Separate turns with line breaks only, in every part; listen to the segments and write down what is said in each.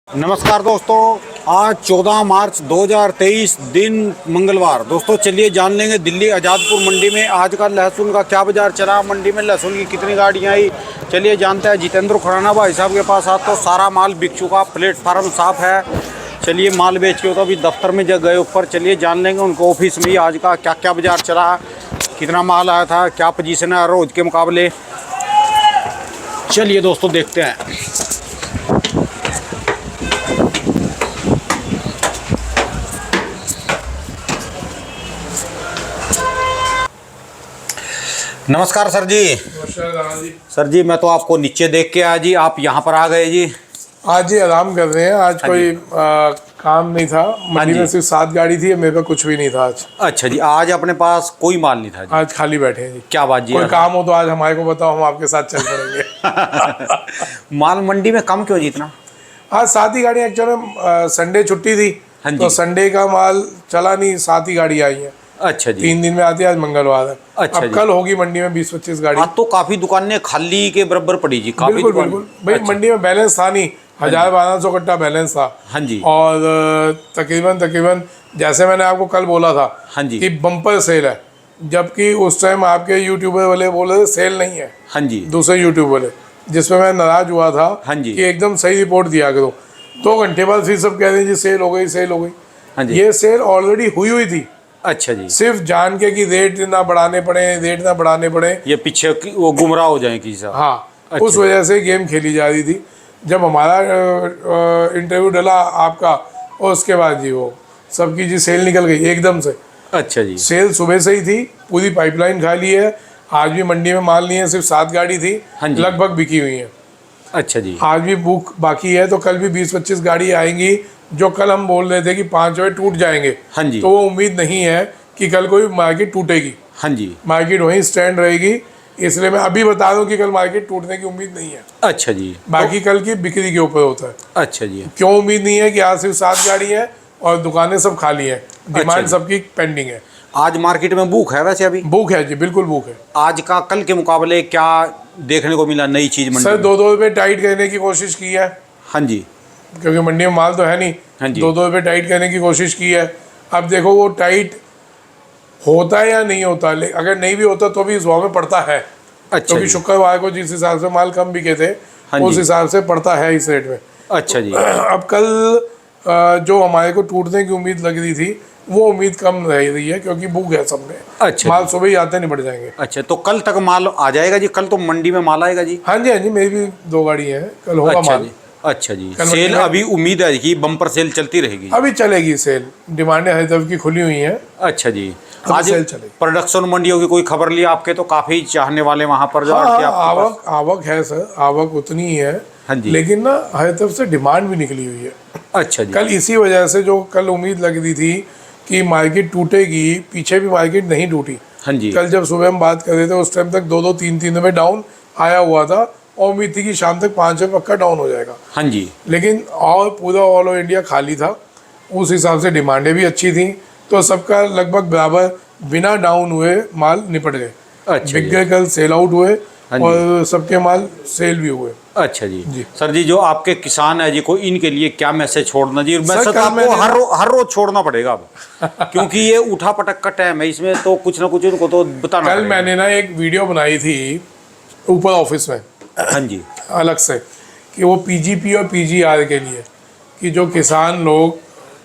नमस्कार दोस्तों, आज 14 मार्च 2023 दिन मंगलवार। दोस्तों चलिए जान लेंगे दिल्ली आज़ादपुर मंडी में आज का लहसुन का क्या बाजार चला, मंडी में लहसुन की कितनी गाड़ियां आई। चलिए जानते हैं। जितेंद्र खुराना भाई साहब के पास आज तो सारा माल बिक चुका, प्लेटफार्म साफ है। चलिए माल बेच के तो अभी दफ्तर में जग गए ऊपर। चलिए जान लेंगे उनको ऑफिस में आज का क्या क्या बाजार चला, कितना माल आया था, क्या पोजीशन है रोज के मुकाबले। चलिए दोस्तों देखते हैं। नमस्कार सर जी।
नमस्कार जी।
सर जी मैं तो आपको नीचे देख के आया जी, आप यहाँ पर आ गए जी।
आज जी आराम कर रहे हैं। आज कोई काम नहीं था मंडी में, सिर्फ 7 गाड़ी थी, मेरे पास कुछ भी नहीं था आज।
अच्छा जी, आज अपने पास कोई माल नहीं था जी।
आज खाली बैठे हैं जी।
क्या बात जी।
कोई काम हो तो आज हमारे को बताओ, हम आपके साथ चल पड़ेंगे।
माल मंडी में कम क्यों जी इतना?
आज 7 ही गाड़ी, एक्चुअली संडे छुट्टी थी तो संडे का माल चला नहीं, 7 ही गाड़ी आई है।
अच्छा जी।
3 दिन में आती है, आज मंगलवार है।
अच्छा
अब
जी।
कल होगी मंडी में 20-25 गाड़ी।
आज तो काफी दुकानें खाली के बराबर पड़ी जी, काफी
बिल्कुल बिल्कुल भाई।
अच्छा।
मंडी में बैलेंस था नहीं, 1000-1200 कट्टा बैलेंस था।
हाँ जी।
और तकरीबन जैसे मैंने आपको कल बोला था
हाँ जी
कि बम्पर सेल है, जबकि उस टाइम आपके यूट्यूबर वाले बोले थे सेल नहीं है।
हाँ जी।
दूसरे यूट्यूब वाले, जिसमें मैं नाराज हुआ था।
हाँ जी।
कि एकदम सही रिपोर्ट दिया करो। 2 घंटे बाद फिर सब कह रहे हैं जी सेल हो गई, सेल हो गई।
हाँ जी।
ये सेल ऑलरेडी हुई थी।
अच्छा जी।
सिर्फ जान के कि रेट ना बढ़ाने पड़े,
ये पीछे वो गुमराह हो जाए किसी साहब।
हाँ।
अच्छा।
उस वजह से गेम खेली जा रही थी। जब हमारा इंटरव्यू डला आपका, और उसके बाद जी वो सबकी जी सेल निकल गई एकदम से।
अच्छा जी।
सेल सुबह से ही थी, पूरी पाइपलाइन खाली है। आज भी मंडी में माल नहीं है, सिर्फ 7 गाड़ी थी।
हाँ जी।
लगभग बिकी हुई है।
अच्छा जी।
आज भी बुक बाकी है, तो कल भी 20-25 गाड़ी आएंगी। जो कल हम बोल रहे थे कि 5 बजे टूट जाएंगे,
हाँ जी।
तो वो उम्मीद नहीं है कि कल कोई मार्केट टूटेगी।
हाँ जी।
मार्केट वहीं स्टैंड रहेगी। इसलिए मैं अभी बता दूं कि कल मार्केट टूटने की उम्मीद नहीं है।
अच्छा जी।
बाकी कल की बिक्री के ऊपर होता है।
अच्छा जी।
क्यों उम्मीद नहीं है कि आज सिर्फ 7 गाड़ी है और दुकानें सब खाली हैं। डिमांड
जी।
सबकी पेंडिंग है।
आज मार्केट में बुक है वैसे अभी?
बुक है जी, बिल्कुल बुक है।
आज का कल के मुकाबले क्या देखने को मिला नई चीज मंडी
सर
में?
2-2 रुपये टाइट करने की कोशिश की है,
हाँ जी।
क्योंकि मंडी में माल तो है नहीं।
हाँ जी।
2-2 रुपये टाइट करने की कोशिश की है। अब देखो वो टाइट होता है या नहीं होता। अगर नहीं भी होता तो भी इस भाव में पड़ता है।
अच्छा
क्योंकि
जी।
शुक्रवार को जिस हिसाब से माल कम बिके थे,
हाँ
उस
जी।
हिसाब से पड़ता है इस रेट में।
अच्छा जी।
अब कल जो हमारे को टूटने की उम्मीद लग रही थी, वो उम्मीद कम रह रही है, क्योंकि बुक है सब में।
अच्छा
माल
जी।
सुबह ही आते निपट जाएंगे।
अच्छा तो कल तक माल आ जाएगा जी? कल तो मंडी में माल आएगा जी?
हाँ जी, हाँ जी, मेरी भी 2 गाड़ी है, कल होगा
अच्छा
माल।
जी। अच्छा जी।
कल
सेल
मंडी में-
अभी उम्मीद है कि बम्पर सेल चलती रहेगी?
अभी चलेगी सेल। डिमांडें हर तरफ की खुली हुई हैं।
अच्छा जी।
अभी
आज
सेल चलेगी।
प्रोडक्शन मंडियों की कोई खबर ली आपके? तो काफी चाहने वाले वहां पर जो
हाँ,
आड़ती आपके पास।
आवक है सर, आवक उतनी ही है।
हाँ जी।
लेकिन ना हर तरफ से डिमांड भी निकली हुई है।
अच्छा जी।
कल इसी वजह से जो कल उम्मीद लग रही थी कि मार्केट टूटेगी, पीछे भी मार्केट नहीं टूटी।
हाँ जी।
कल जब सुबह हम बात कर रहे थे, उस टाइम तक 2-2, 3-3 रुपये डाउन आया हुआ था, और उम्मीद थी कि शाम तक 5 रुपये पक्का डाउन हो जाएगा।
हाँ जी।
लेकिन और पूरा ऑल ओवर इंडिया खाली था। उस हिसाब से डिमांडें भी अच्छी थी, तो सबका लगभग बराबर बिना डाउन हुए माल निपट गए।
अच्छा
बिक
जी।
गए, कल सेल आउट हुए।
हाँ जी।
और सबके माल सेल भी हुए।
अच्छा जी।
जी।
सर जी जो आपके किसान है जी को इनके लिए क्या मैसेज छोड़ना जी? मैसेज
कल
आपको
मैंने-
हर रोज छोड़ना पड़ेगा अब क्योंकि ये उठा पटक का टाइम है, इसमें तो कुछ ना कुछ उनको तो बताना
कल
पड़ेगा।
मैंने ना एक वीडियो बनाई थी ऊपर ऑफिस में
हाँ जी।
अलग से, कि वो पीजीपी और पीजीआर के लिए, कि जो किसान लोग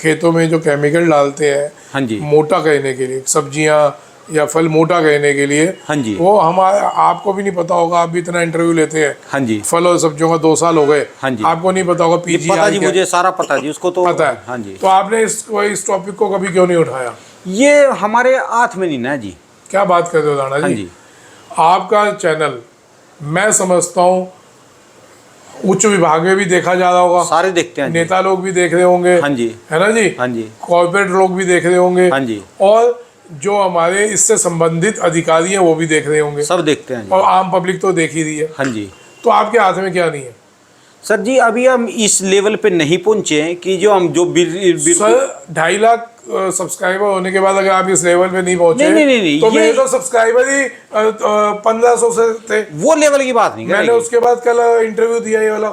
खेतों में जो केमिकल डालते हैं
हाँ जी।
मोटा करने के लिए, सब्जियां या फल मोटा करने के लिए,
हाँ जी।
वो हमारे आपको भी नहीं पता होगा, आप भी इतना इंटरव्यू लेते हैं।
हाँ जी।
फल और सब्जियों का 2 साल हो गए।
हाँ जी।
आपको नहीं पता होगा
ये पता
पीजीआर
जी,
क्या
मुझे सारा पता जी, उसको तो
पता है।
हाँ जी।
तो आपने इस टॉपिक को कभी क्यों नहीं उठाया?
ये हमारे हाथ में नहीं ना जी।
क्या बात कर रहे हो राणा
हाँ
जी?
जी।
आपका चैनल मैं समझता हूँ उच्च विभाग में भी देखा जा रहा होगा,
सारे देखते हैं जी।
नेता लोग भी देख रहे होंगे,
हाँ जी।
है ना जी?
हाँ जी।
कॉर्पोरेट लोग भी देख रहे होंगे,
हाँ जी।
और जो हमारे इससे संबंधित अधिकारी हैं वो भी देख रहे होंगे,
सब देखते हैं जी।
और आम पब्लिक तो देख ही रही है।
हाँ जी।
तो आपके हाथ में क्या नहीं है?
सर जी अभी हम इस लेवल पे नहीं पहुंचे हैं कि जो हम जो
सर 2.5 लाख सब्सक्राइबर होने के बाद अगर आप इस लेवल पे नहीं पहुंचे,
नहीं,
तो
ये-
मेरे तो सब्सक्राइबर ही 1500 से थे।
वो लेवल की बात नहीं
मैंने
करेगी।
उसके बाद कल इंटरव्यू दिया ये वाला,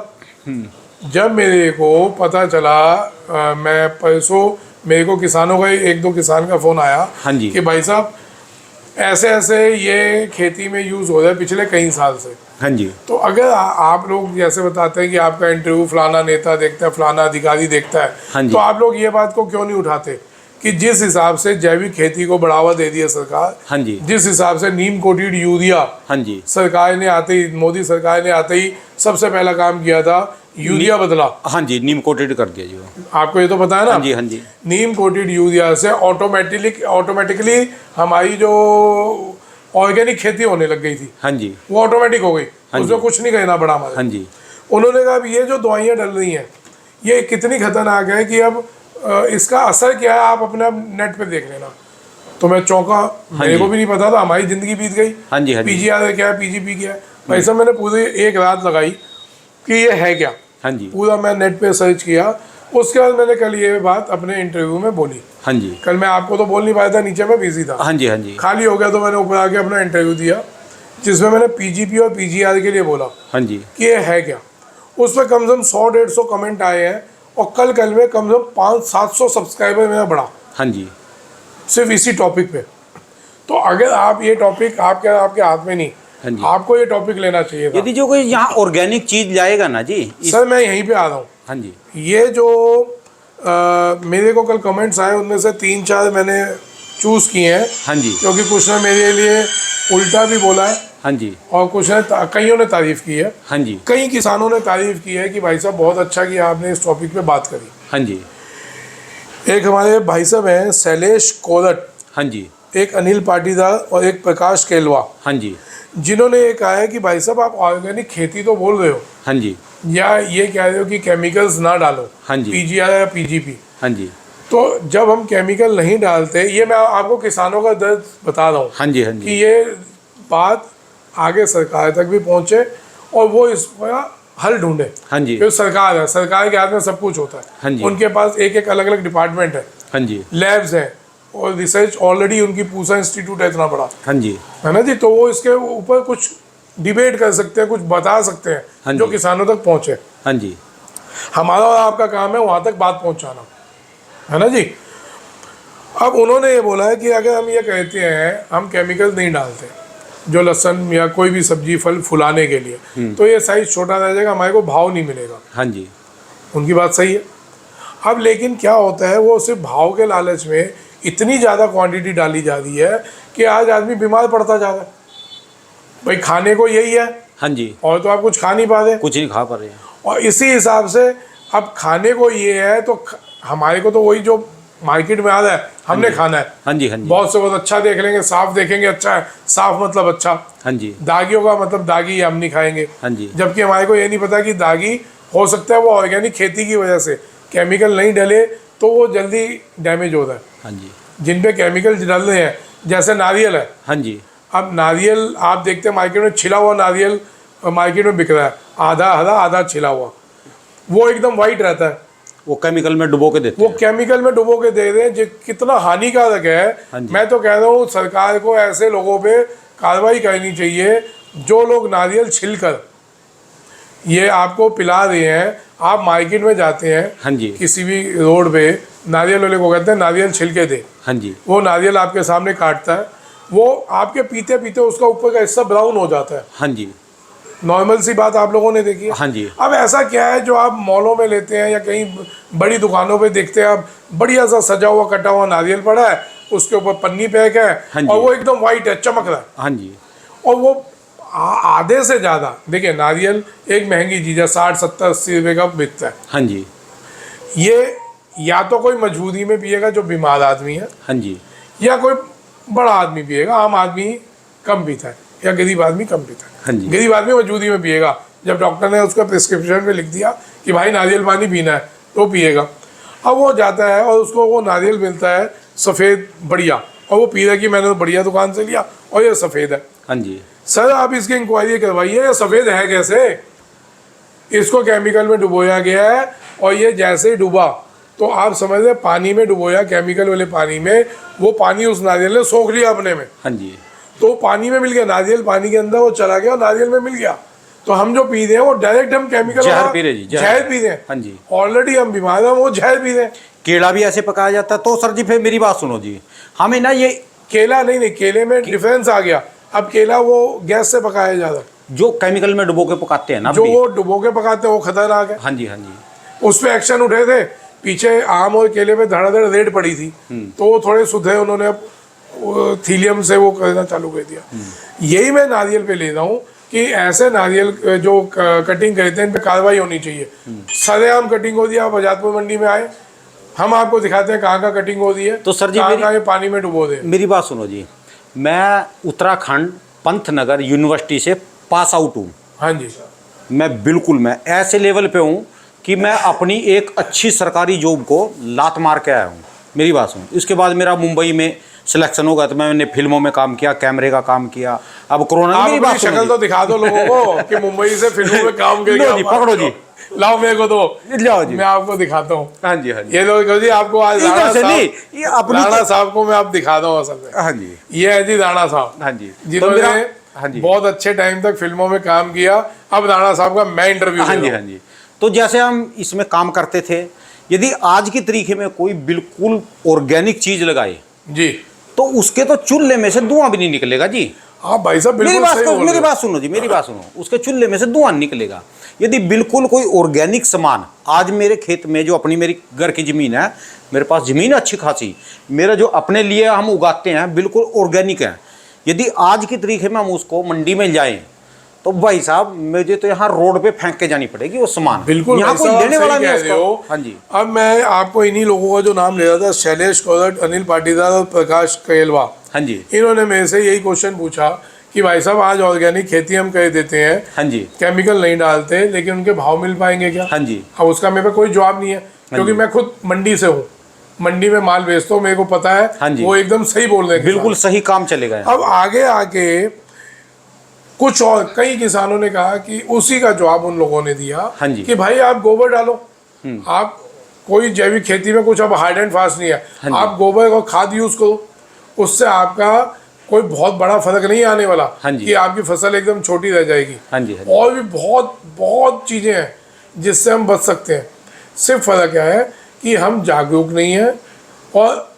जब मेरे को पता चला मैं परसों मेरे को किसानों का एक दो किसान का फ़ोन आया
हाँ जी।
कि भाई साहब ऐसे ऐसे ये खेती में यूज़ हो रहा है पिछले कई साल से।
हाँ जी।
तो अगर आप लोग जैसे बताते हैं कि आपका इंटरव्यू फलाना नेता देखता है, फलाना अधिकारी देखता
हाँ
है,
जी।
तो आप लोग ये बात को क्यों नहीं उठाते कि जिस हिसाब से जैविक खेती को बढ़ावा दे दिया सरकार,
हाँ जी।
जिस हिसाब से नीम कोटेड यूरिया
हाँ जी।
सरकार ने आते ही, मोदी सरकार ने आते ही सबसे पहला काम किया था, यूरिया बदला।
हाँ जी, नीम कोटेड कर दिया जी वो।
आपको ये तो पता है ना?
हाँ जी। हाँ जी।
नीम कोटेड यूरिया से ऑटोमेटिकली हमारी जो ऑर्गेनिक खेती होने लग गई थी,
हाँ जी।
वो ऑटोमेटिक हो गई।
हाँ
उसमें
जी।
कुछ नहीं कहना पड़ा हमारे।
हाँ जी।
उन्होंने कहा अब ये जो दवाइयाँ डल रही हैं ये कितनी खतरनाक है कि अब इसका असर क्या है आप अपना नेट पे देख लेना। तो मैं चौंका, मेरे को भी नहीं पता था, हमारी जिंदगी बीत गई।
हाँ जी। हाँ जी।
पीजीआर क्या है, पीजीपी क्या है, भाई साहब मैंने पूरी एक रात लगाई कि ये है क्या।
हाँ जी।
पूरा मैं नेट पे सर्च किया। उसके बाद मैंने कल ये बात अपने इंटरव्यू में बोली।
हाँ जी।
कल मैं आपको तो बोल नहीं पाया था, नीचे मैं बिजी था,
हाँ जी। हाँ जी।
खाली हो गया, तो मैंने ऊपर आके अपना इंटरव्यू दिया जिसमें मैंने पीजीपी और पीजीआर के लिए बोला
हाँ जी।
कि ये है क्या। उस पर कम से कम 100-150 कमेंट आए हैं और कल में कम से कम 500-700 सब्सक्राइबर मेरा बढ़ा,
हाँ जी।
सिर्फ इसी टॉपिक पे। तो अगर आप ये टॉपिक आपके हाथ में नहीं,
हाँ जी।
आपको ये टॉपिक लेना चाहिए था।
यदि जो कोई यहाँ ऑर्गेनिक चीज लाएगा ना जी
सर मैं यहीं पे आ रहा हूँ।
हाँ जी।
ये जो मेरे को कल कमेंट्स आए उनमें से 3-4 मैंने चूज़ किए हैं।
हाँ जी।
क्योंकि कुछ ने मेरे लिए उल्टा भी बोला है
हाँ जी।
और कुछ ने कईयों ने तारीफ़ की है।
हाँ जी।
कई किसानों ने तारीफ़ की है कि भाई साहब बहुत अच्छा कि आपने इस टॉपिक पे बात करी।
हाँ जी।
एक हमारे भाई साहब हैं शैलेश कोरट,
हाँ जी।
एक अनिल पाटीदार और एक प्रकाश केलवा,
हाँ जी।
जिन्होंने ये कहा है कि भाई साहब आप ऑर्गेनिक खेती तो बोल रहे हो
हाँ जी।
या ये कह रहे हो कि केमिकल्स ना डालो,
हाँ जी।
पीजीआर या पीजीपी।
हाँ जी।
तो जब हम केमिकल नहीं डालते, ये मैं आपको किसानों का दर्द बता रहा हूँ
हाँ जी। हाँ
कि
जी।
ये बात आगे सरकार तक भी पहुँचे और वो इसका हल ढूंढे।
हाँ जी।
क्योंकि सरकार है, सरकार के हाथ में सब कुछ होता है।
हाँ जी।
उनके पास एक एक अलग अलग डिपार्टमेंट है,
हाँ जी।
लैब्स हैं और रिसर्च ऑलरेडी उनकी पूसा इंस्टीट्यूट है इतना बड़ा,
हाँ जी।
है ना जी। तो वो इसके ऊपर कुछ डिबेट कर सकते हैं, कुछ बता सकते हैं,
हाँ
जो
जी।
किसानों तक पहुँचे।
हाँ जी।
हमारा और आपका काम है वहाँ तक बात पहुँचाना, है ना जी। अब उन्होंने ये बोला है कि अगर हम ये कहते हैं हम केमिकल नहीं डालते जो लहसुन या कोई भी सब्जी फल फुलाने के लिए, तो ये साइज छोटा रह जाएगा, हमारे को भाव नहीं मिलेगा।
हाँ जी।
उनकी बात सही है। अब लेकिन क्या होता है, वो सिर्फ भाव के लालच में इतनी ज़्यादा क्वांटिटी डाली जा रही है कि आज आदमी बीमार पड़ता जा रहा है। भाई खाने को यही है,
हाँ जी।
और तो आप कुछ खा नहीं पा रहे,
कुछ नहीं खा पा रहे हैं।
और इसी हिसाब से अब खाने को ये है तो हमारे को तो वही जो मार्केट में आ रहा है हमने खाना है।
हाँ जी। हाँ जी।
बहुत से बहुत अच्छा देख लेंगे, साफ देखेंगे, अच्छा है, साफ मतलब अच्छा।
हाँ जी।
दागियों का मतलब दागी हम नहीं खाएंगे।
हाँ जी।
जबकि हमारे को ये नहीं पता कि दागी हो सकता है वो ऑर्गेनिक खेती की वजह से, केमिकल नहीं डले तो वो जल्दी डैमेज होता है।
हाँ जी।
जिन पे केमिकल डल रहे हैं, जैसे नारियल है।
हाँ जी।
अब नारियल आप देखते हैं मार्केट में, छिला हुआ नारियल मार्केट में बिक रहा है, आधा हरा आधा छिला हुआ, वो एकदम वाइट रहता है।
वो केमिकल में डुबो के देते
वो
हैं।
केमिकल में डुबो के दे रहे हैं, जो कितना हानिकारक
हाँ
है।
जी।
मैं तो कह रहा हूँ सरकार को ऐसे लोगों पे कार्रवाई करनी चाहिए जो लोग नारियल छिलकर ये आपको पिला रहे हैं। आप मार्केट में जाते हैं,
हाँ जी।
किसी भी रोड पे, नारियल वाले को कहते हैं नारियल छिलके दे,
हाँ जी।
वो नारियल आपके सामने काटता है, वो आपके पीते पीते उसका ऊपर का हिस्सा ब्राउन हो जाता है।
हाँ जी।
नॉर्मल सी बात आप लोगों ने देखी है।
हाँ जी।
अब ऐसा क्या है जो आप मॉलों में लेते हैं या कहीं बड़ी दुकानों पे देखते हैं, आप बढ़िया सा सजा हुआ कटा हुआ नारियल पड़ा है, उसके ऊपर पन्नी पैक है,
हाँ जी।
और वो एकदम वाइट है, चमक रहा है,
हाँ जी।
और वो आधे से ज़्यादा। देखिए नारियल एक महंगी चीज़ है, 60-70-80 रुपये का बिकता है।
हाँ जी।
ये या तो कोई मजबूरी में पिएगा जो बीमार आदमी है,
हाँ जी।
या कोई बड़ा आदमी पिएगा, आम आदमी कम पीता है, या गरीब आदमी कम पीता है।
हाँ जी।
गरीब आदमी मजबूरी में पिएगा, जब डॉक्टर ने उसका प्रिस्क्रिप्शन में लिख दिया कि भाई नारियल पानी पीना है तो पिएगा। अब वो जाता है और उसको वो नारियल मिलता है सफ़ेद बढ़िया, और वो पी रहा है कि मैंने तो बढ़िया दुकान से लिया और ये सफ़ेद है।
हाँ जी।
सर आप इसकी इंक्वायरी करवाइए, ये सफ़ेद है कैसे? इसको केमिकल में डुबोया गया है, और ये जैसे ही डूबा तो आप समझ रहे पानी में डुबोया, केमिकल वाले पानी में, वो पानी उस नारियल ने सोख लिया अपने में,
हाँ जी।
तो पानी में मिल गया, नारियल पानी के अंदर वो चला गया और नारियल में मिल गया। तो हम जो पी रहे हैं वो डायरेक्ट हम केमिकल
जहर पी रहे जी,
जहर पी रहे हैं।
हाँ जी।
ऑलरेडी हम बीमार हैं, वो जहर पी रहे हैं।
केला भी ऐसे पकाया जाता है। तो सर जी फिर मेरी बात सुनो जी, हमें ना ये
केला नहीं, केले में डिफरेंस आ गया। अब केला वो गैस से पकाया जाता,
जो केमिकल में डुबो के पकाते हैं ना,
जो वो डुबो के पकाते हैं वो खतरनाक है।
हाँ जी, हाँ जी।
उस पे एक्शन उठे थे, पीछे आम और केले पे धड़ाधड़ रेड पड़ी थी, तो वो थोड़े सुधरे, उन्होंने अब थीलियम से वो करना चालू कर दिया। यही मैं नारियल पे ले रहा हूँ कि ऐसे नारियल जो कटिंग करते हैं इन पे कार्रवाई होनी चाहिए। सरेआम कटिंग हो रही है, आप आजादपुर मंडी में आए, हम आपको दिखाते हैं कहाँ का कटिंग हो रही है।
तो सर जी
कहाँ ये पानी में डुबो दे।
मेरी बात सुनो जी, मैं उत्तराखंड पंतनगर यूनिवर्सिटी से पास आउट हूँ।
हाँ जी।
मैं ऐसे लेवल पे हूँ कि मैं अपनी एक अच्छी सरकारी जॉब को लात मार के आया हूँ। मेरी बात सुनो, इसके बाद मेरा मुंबई में सिलेक्शन होगा तो मैंने फिल्मों में काम किया, कैमरे का काम किया। अब कोरोना, मेरी बात
शक्ल तो दिखा दो लोगों को कि मुंबई से फिल्मों में काम किया।
जी, पकड़ो जी,
लाओ मेरे को, तो
लाओ जी,
मैं आपको दिखाता हूँ।
हाँ जी, हाँ जी।
ये लो जी, आपको आज राणा साहब को मैं आप दिखा दूँ असल में।
हाँ जी,
ये है जी राणा साहब।
हाँ जी,
जिन्होंने
हाँ जी
बहुत अच्छे टाइम तक फिल्मों में काम किया। अब राणा साहब का मैं इंटरव्यू।
हाँ जी, हाँ जी। तो जैसे हम इसमें काम करते थे, यदि आज की तरीके में कोई बिल्कुल ऑर्गेनिक चीज लगाए
जी,
तो उसके तो चूल्हे में से धुआं भी नहीं निकलेगा जी।
हाँ भाई साहब,
मेरी बात सुनो जी, मेरी बात सुनो, उसके चूल्हे में से धुआं निकलेगा। यदि बिल्कुल कोई ऑर्गेनिक सामान, आज मेरे खेत में जो अपनी मेरी घर की जमीन है, मेरे पास जमीन अच्छी खासी, मेरा जो अपने लिए हम उगाते हैं बिल्कुल ऑर्गेनिक है, यदि आज की तरीके में हम उसको मंडी में जाएं तो भाई साहब मुझे तो यहाँ रोड पे फेंक के जानी पड़ेगी वो सामान।
बिल्कुल,
यहाँ कोई लेने वाला नहीं है।
हाँ जी। अब मैं आपको इन्हीं लोगों का जो नाम ले रहा था, शैलेश कोरट, अनिल पाटीदार और प्रकाश कहेलवा,
हाँ जी,
इन्होंने मेरे से यही क्वेश्चन पूछा कि भाई साहब आज ऑर्गेनिक खेती हम कर देते हैं,
हाँ जी,
केमिकल नहीं डालते, लेकिन उनके भाव मिल पाएंगे क्या?
हाँ जी।
अब उसका मेरे पे कोई जवाब नहीं है, क्योंकि मैं खुद मंडी से हूँ, मंडी में माल बेचता हूँ, मेरे को पता है।
हाँ जी,
वो एकदम सही बोल रहे हैं,
बिल्कुल सही काम चलेगा।
अब आगे आके कुछ और कई किसानों ने कहा कि उसी का जवाब उन लोगों ने दिया,
हाँ जी,
कि भाई आप गोबर डालो, आप कोई जैविक खेती में कुछ अब हार्ड एंड फास्ट नहीं है,
हाँ
आप गोबर और खाद यूज करो, उससे आपका कोई बहुत बड़ा फर्क नहीं आने वाला,
हाँ जी,
कि आपकी फसल एकदम छोटी रह जाएगी।
हाँ जी, हाँ जी।
और भी बहुत बहुत चीजें हैं जिससे हम बच सकते हैं। सिर्फ फर्क क्या है कि हम जागरूक नहीं है और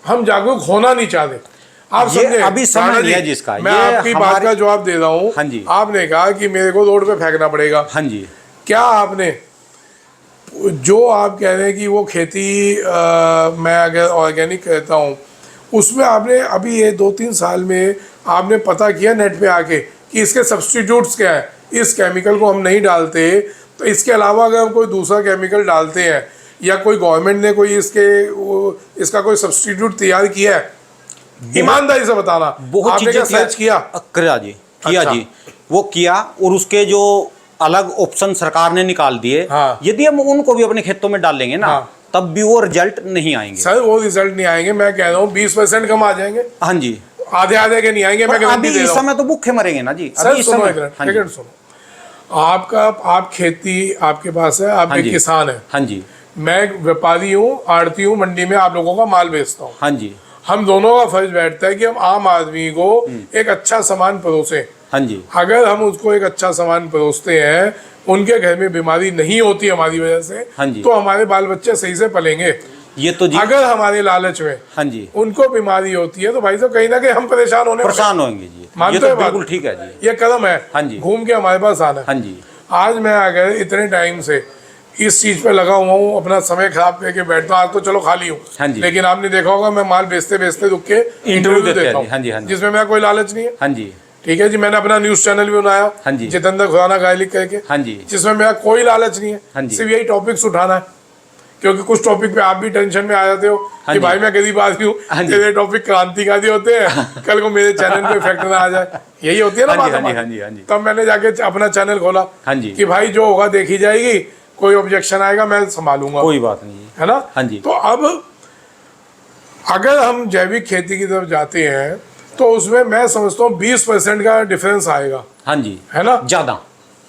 हम जागरूक होना नहीं चाहते। आप समझे?
अभी समय नहीं है जिसका।
मैं आपकी बात का जवाब दे रहा हूँ।
हाँ जी।
आपने कहा कि मेरे को रोड पे फेंकना पड़ेगा।
हाँ जी।
क्या आपने जो आप कह रहे हैं कि वो खेती मैं अगर ऑर्गेनिक कहता हूँ, उसमें आपने अभी ये 2-3 साल में आपने पता किया नेट पे आके कि इसके सब्स्टिट्यूट्स क्या है? इस केमिकल को हम नहीं डालते तो इसके अलावा अगर हम कोई दूसरा केमिकल डालते हैं या कोई गवर्नमेंट ने कोई इसका कोई सब्स्टिट्यूट तैयार किया है, ईमानदारी से बताना। आपने क्या सर्च किया?
जी, किया जी, वो किया और उसके जो अलग ऑप्शन सरकार ने निकाल दिए।
हाँ।
यदि हम उनको भी अपने खेतों में डालेंगे ना,
हाँ,
तब भी वो रिजल्ट नहीं आएंगे।
सर वो रिजल्ट नहीं आएंगे, मैं कह रहा हूँ 20% कम आ जाएंगे।
हाँ जी,
आधे के नहीं आएंगे। मैं
अभी इस समय तो भूखे मरेंगे ना जी।
सर सुनो एक मिनट सुनो, आप खेती आपके पास है, आप एक किसान है।
हाँ जी,
मैं व्यापारी हूँ, आड़ती हूँ, मंडी में आप लोगों का माल बेचता हूँ।
हाँ जी,
हम दोनों का फर्ज बैठता है कि हम आम आदमी को एक अच्छा सामान परोसें।
हाँ जी,
अगर हम उसको एक अच्छा सामान परोसते हैं, उनके घर में बीमारी नहीं होती हमारी वजह से,
हाँ जी,
तो हमारे बाल बच्चे सही से पलेंगे।
ये तो जी।
अगर हमारे लालच में
हाँ जी
उनको बीमारी होती है तो भाई साहब कहीं ना कहीं हम परेशान
होंगे जी।
मानते
हो? बिल्कुल ठीक है जी,
ये कदम है।
हाँ जी,
घूम के हमारे पास आना।
हाँ जी।
आज मैं अगर इतने टाइम से इस चीज पे लगा हुआ हूँ, अपना समय खराब करके बैठता हूँ, आज तो चलो खाली हूँ,
हाँ जी,
लेकिन आपने देखा होगा मैं माल बेचते बेचते रुक के इंटरव्यू देता हूँ।
हाँ जी, हाँ जी,
जिसमें मेरा कोई लालच नहीं है।
हाँ जी,
ठीक है जी। मैंने अपना न्यूज चैनल भी बनाया,
हाँ जी,
जितेंद्र खुराना गायलिक करके,
हाँ जी,
जिसमें मेरा कोई लालच नहीं है,
हाँ जी,
सिर्फ यही टॉपिक्स उठाना है। क्योंकि कुछ टॉपिक पे आप भी टेंशन में आ जाते हो कि भाई मैं गरीब आदमी हूँ, तेरे टॉपिक क्रांतिकारी होते हैं, कल को मेरे चैनल पे इफेक्ट ना आ जाए, यही होती है ना बात हमारी। तब मैंने जाके अपना चैनल खोला कि भाई जो होगा देखी जाएगी, कोई ऑब्जेक्शन आएगा मैं संभालूंगा,
कोई बात नहीं
है ना।
हाँ जी।
तो अब अगर हम जैविक खेती की तरफ जाते हैं तो उसमें मैं समझता हूँ 20% का डिफरेंस आएगा।
हाँ जी,
है ना।
ज्यादा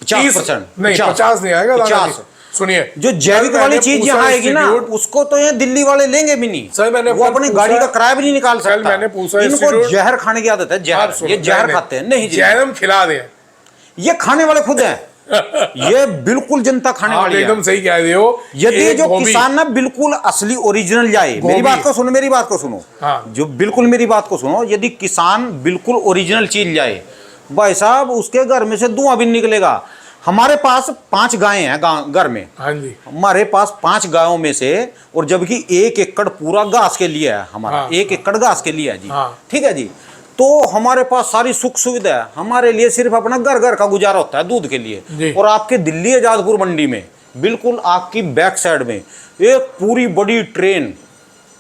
50%
नहीं, 50 नहीं आएगा।
50।
सुनिए,
जो जैविक वाली चीज यहाँ आएगी ना, उसको तो ये दिल्ली वाले लेंगे भी नहीं।
सर मैंने
वो अपनी गाड़ी का किराया भी नहीं निकाल सकता।
मैंने पूछा,
इनको जहर खाने की आदत है, जहर। ये जहर खाते हैं। नहीं जी,
जहर हम खिला दें,
ये खाने वाले खुद हैं। ये बिल्कुल जनता खाने
आप
वाली है।
एकदम सही कह रहे हो।
यदि
एक
जो
गोभी-
किसान ना बिल्कुल असली ओरिजिनल जाए, मेरी बात को सुनो, मेरी बात को सुनो,
हाँ।
जो बिल्कुल मेरी बात को सुनो, यदि किसान बिल्कुल ओरिजिनल चीज जाए, भाई साहब उसके घर में से धुआं भी निकलेगा। हमारे पास 5 गायें हैं घर में,
हाँ जी,
हमारे पास 5 गायों में से, और जबकि 1 एकड़ पूरा घास के लिए है हमारा,
हाँ,
1 एकड़ घास के लिए है जी।
हाँ।
ठीक है जी। तो हमारे पास सारी सुख सुविधा है, हमारे लिए सिर्फ अपना घर का गुजारा होता है दूध के
जी।
लिए। और आपके दिल्ली आजादपुर मंडी में बिल्कुल आपकी बैक साइड में एक पूरी बड़ी ट्रेन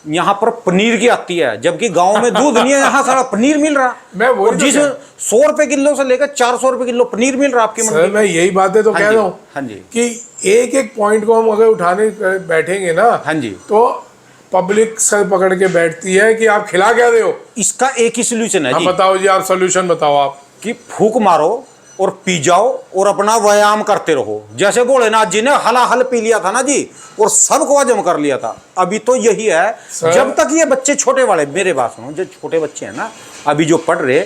यहाँ पर पनीर की आती है, जबकि गांव में दूध नहीं है, यहाँ सारा पनीर मिल रहा।
मैं वही
और
तो
जिस 100 रुपए किलो से लेकर 400 रुपए किलो पनीर मिल रहा आपकी
सर
मंडी में।
मैं यही बातें तो
हाँ
कह
जी,
रहा हूँ
हाँ जी,
कि एक एक पॉइंट को हम अगर उठाने बैठेंगे ना,
हाँ जी,
तो पब्लिक सर पकड़ के बैठती है कि आप खिला क्या रहे हो।
इसका एक ही सोल्यूशन है
हाँ
जी,
बताओ जी, आप सोल्यूशन बताओ आप।
कि फूक मारो और पी जाओ और अपना व्यायाम करते रहो। जैसे भोलेनाथ जी ने हलाहल पी लिया था ना जी, और सबको हजम कर लिया था। अभी तो यही है, जब तक ये बच्चे छोटे वाले, मेरे बात सुनो, जो छोटे बच्चे हैं ना अभी जो पढ़ रहे,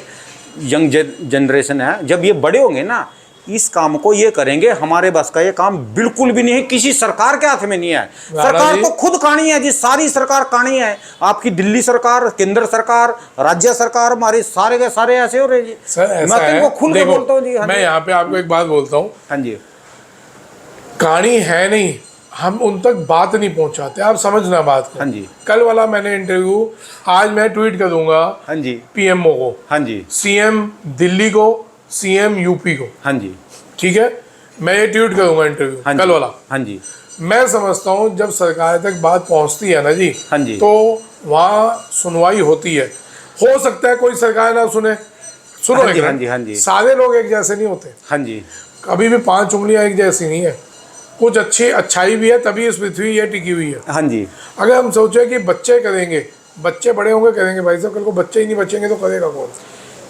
यंग जनरेशन है, जब ये बड़े होंगे ना, इस काम को ये करेंगे। हमारे बस का ये काम बिल्कुल भी नहीं है, किसी सरकार के हाथ में नहीं है। सरकार तो खुद कानी है जी, सारी सरकार कानी है। आपकी दिल्ली सरकार, केंद्र सरकार, राज्य सरकार, हमारे सारे के सारे ऐसे हो रहे जी।
सर ऐसा
मैं तो इनको खुल के
देखो,
बोलता हूँ जी। हाँ
मैं
जी,
यहाँ पे आपको एक बात बोलता हूँ,
हाँ जी,
कहानी है नहीं, हम उन तक बात नहीं पहुंचाते, आप समझना बात को।
हाँ जी,
कल वाला मैंने इंटरव्यू, आज मैं ट्वीट कर दूंगा
हाँ जी,
पीएमओ को,
हाँ जी,
सीएम दिल्ली को, सीएम यूपी को,
हाँ जी,
ठीक है, मैं ये ट्वीट करूंगा इंटरव्यू
हाँ
कल
जी,
वाला।
हाँ जी,
मैं समझता हूँ जब सरकार तक बात पहुंचती है ना जी,
हाँ जी,
तो वहाँ सुनवाई होती है। हो सकता है कोई सरकार ना सुने, सुनो
हाँ जी,
एक
हाँ जी, हाँ जी,
सारे लोग एक जैसे नहीं होते,
हाँ जी,
कभी भी 5 उंगलियां एक जैसी नहीं है, कुछ अच्छी अच्छाई भी है, तभी इस पृथ्वी ये टिकी हुई है।
हाँ जी,
अगर हम सोचे कि बच्चे करेंगे, बच्चे बड़े होंगे करेंगे, भाई साहब कल को बच्चे ही नहीं बचेंगे तो करेगा कौन।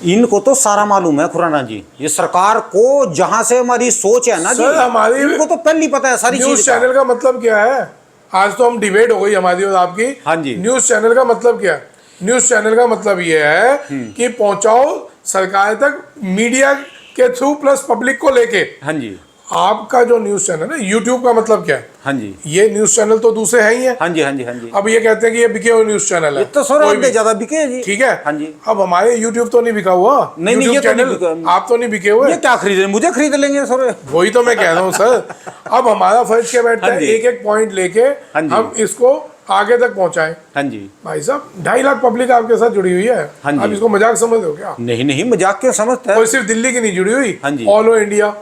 इनको तो सारा मालूम है खुराना जी, ये सरकार को जहां से हमारी सोच है ना जी,
सर हमारी
इनको तो पहले ही पता है सारी
न्यूज
चीज का।
चैनल का मतलब क्या है, आज तो हम डिबेट हो गई हमारी और आपकी।
हाँ जी,
न्यूज चैनल का मतलब क्या है, न्यूज चैनल का मतलब ये है कि पहुंचाओ सरकार तक मीडिया के थ्रू प्लस पब्लिक को लेके।
हाँ जी,
आपका जो न्यूज चैनल है, यूट्यूब का मतलब क्या है,
हाँ जी,
ये न्यूज चैनल तो दूसरे है ही है।
हाँ जी, हाँ जी, हाँ जी,
अब ये कहते हैं कि ये बिके हुए न्यूज चैनल है,
ये तो सर
कोई भी।
ज्यादा बिके है जी।
ठीक है,
हाँ जी,
अब हमारे यूट्यूब तो नहीं बिका हुआ,
नहीं,
YouTube
ये तो नहीं
चैनल
बिका।
आप तो नहीं बिके हुए,
ये क्या खरीद रहे, मुझे खरीद लेंगे सर।
वही तो मैं कह रहा हूँ सर। अब हमारा फर्ज क्या बैठता
हाँ
है,
जी,
एक एक पॉइंट लेके
हाँ जी,
हम इसको आगे तक पहुंचाएं।
हाँ जी,
भाई साहब 2.5 लाख पब्लिक आपके साथ जुड़ी हुई है,
हाँ जी,
आप इसको मजाक समझ रहे हो क्या?
नहीं नहीं, मजाक क्यों समझते हैं।
कोई सिर्फ दिल्ली की नहीं जुड़ी हुई,
हाँ जी,
ऑल ओवर इंडिया,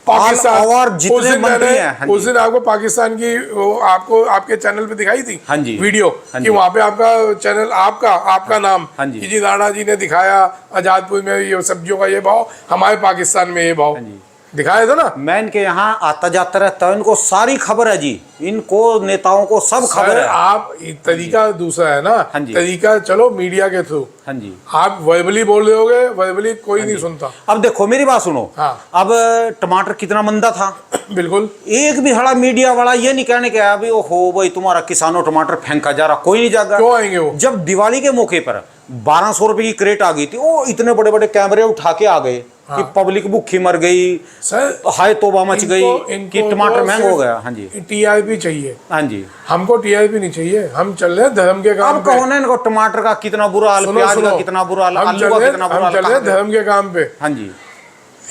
पाकिस्तान।
और जितने
उस दिन
मंत्री
मैंने,
हैं, हाँ
उस
जी,
दिन आपको पाकिस्तान की वो आपको आपके चैनल पे दिखाई थी
हाँ जी,
वीडियो,
हाँ
कि
जी,
वहाँ पे आपका चैनल, आपका नाम,
हाँ जी,
कि जी राणा जी ने दिखाया आजादपुर में ये सब्जियों का ये भाव, हमारे पाकिस्तान में ये भाव
हाँ जी,
दिखाया था ना।
मैं इनके यहाँ आता जाता रहता हूँ, इनको सारी खबर है जी, इनको नेताओं को सब खबर
सर
है।
आप तरीका दूसरा है ना,
हाँ जी,
तरीका चलो मीडिया के थ्रू,
हाँ जी,
आप वर्बली बोल रहे होगे, वर्बली कोई नहीं सुनता।
अब देखो मेरी बात सुनो,
हाँ।
अब टमाटर कितना मंदा था,
बिल्कुल,
एक भी हड़ा मीडिया वाला ये नहीं कहने के अभी ओहो भाई तुम्हारा किसानों टमाटर फेंका जा रहा, कोई नहीं जागा।
क्यों आएंगे वो?
जब दिवाली के मौके पर 1200 रुपए की क्रेट आ गई थी, ओ इतने बड़े बड़े कैमरे उठा के आ गए कि पब्लिक भूखी मर गई,
सर
हाय तोबा मच गई कि टमाटर महंगा हो गया। हाँ जी,
टीआरपी चाहिए,
हाँ जी,
हमको टीआरपी नहीं चाहिए, हम चल रहे हैं धर्म के काम
अब
पे।
कहो ना इनको टमाटर का कितना बुरा हाल,
सुनो,
प्याज
सुनो,
का कितना बुरा हाल,
हम
आलू
चल
का
रहे
कितना बुरा
हम
हाल,
चल रहे हैं
कहाँ
धर्म के काम पे।
हाँ जी,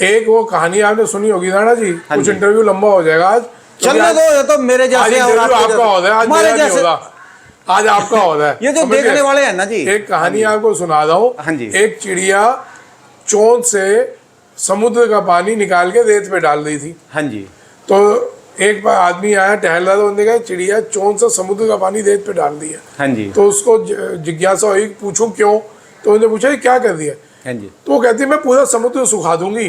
एक वो कहानी आपने सुनी होगी राणा जी,
हाँ
कुछ
जी,
इंटरव्यू लंबा हो जाएगा आज,
चलने दो, ये तो मेरे
आज
जैसे और
इंटरव्यू
आपके
आपका हो रहा है, आज
हमारे
मेरा नहीं
जैसे
हो रहा, आज आपका हो रहा है।
ये जो
समझ
देखने
गए?
वाले हैं ना जी,
एक कहानी आपको सुना रहा हूँ।
हाँ जी,
एक चिड़िया चोंच से समुद्र का पानी निकाल के रेत पे डाल रही थी।
हाँ जी,
तो एक बार आदमी आया टहल रहा था, उन्होंने कहा चिड़िया चोंच से समुद्र का पानी रेत पे डाल दिया।
हाँ जी,
तो उसको जिज्ञासा हुई, पूछूं क्यों? तो उन्होंने पूछा ये क्या कर दिया?
हाँ जी,
तो वो कहती मैं पूरा समुद्र सुखा दूंगी।